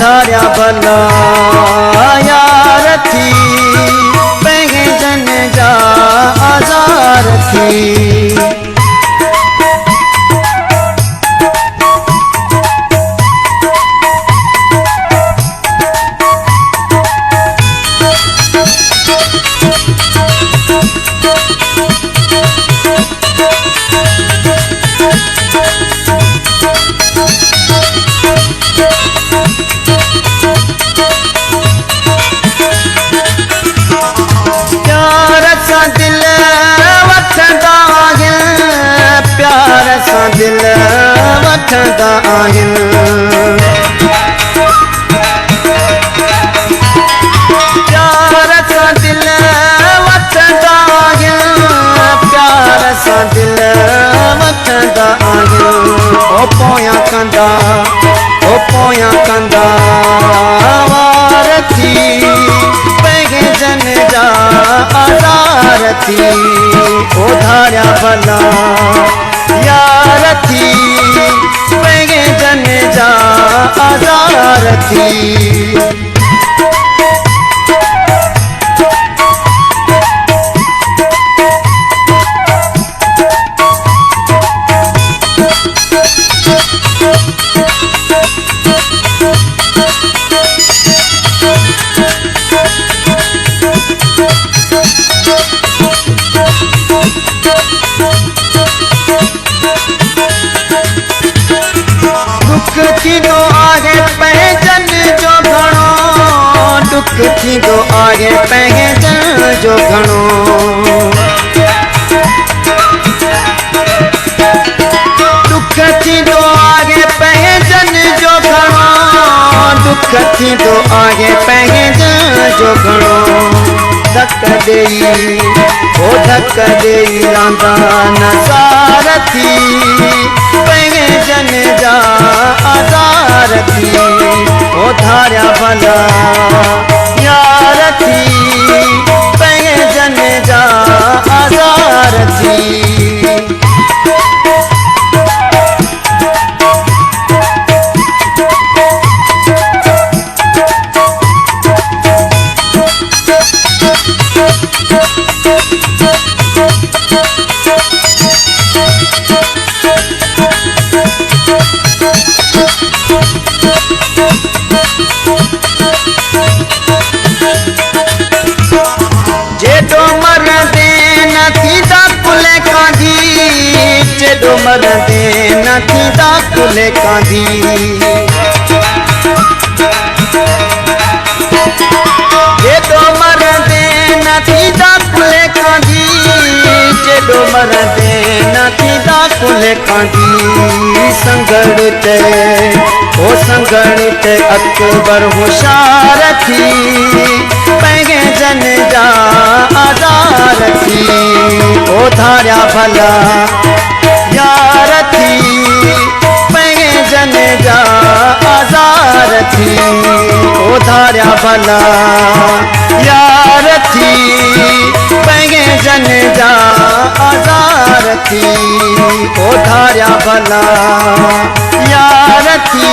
धारिया भला यार थी पंहिंजे जन जा आज़ार थी। दिल वठंदा आहिनि प्यार सां दिल वठंदा आहिनि प्यार सां दिल वठंदा आहिनि ओ पोयां कंदा वार थी पंहिंजे जन जा आज़ार थी। ओ धारिया भला यार थी पंहिंजे जन जा आज़ार थी। थींदो आहे पंहिंजनि जो घणो दुख थींदो आहे पंहिंजनि जो घणो दुख थींदो आहे पंहिंजनि जो घणो दुख थींदो आहे पंहिंजनि जो घणो धक ॾेई लांदा नज़ार थी पंहिंजे जन जा आज़ार थी। ओ धारिया भला यार थी पंहिंजे जन जा आज़ार थी। जेॾो मरंदे न थींदा कुले कांधी जेॾो मरंदे न थींदा कुले कांधी जेॾो मरंदे न थींदा कुले कांधी जेॾो मरंदे न थींदा कुले कांधी संगड़ ते अकबर होशियार थी पंहिंजे जन जा आज़ार थी। ओ धारिया भला यार थी पंहिंजे जन जा आज़ार थी। ओ धारिया भला यार थी पंहिंजे जन जा आज़ार थी। ओ धारिया भला यार थी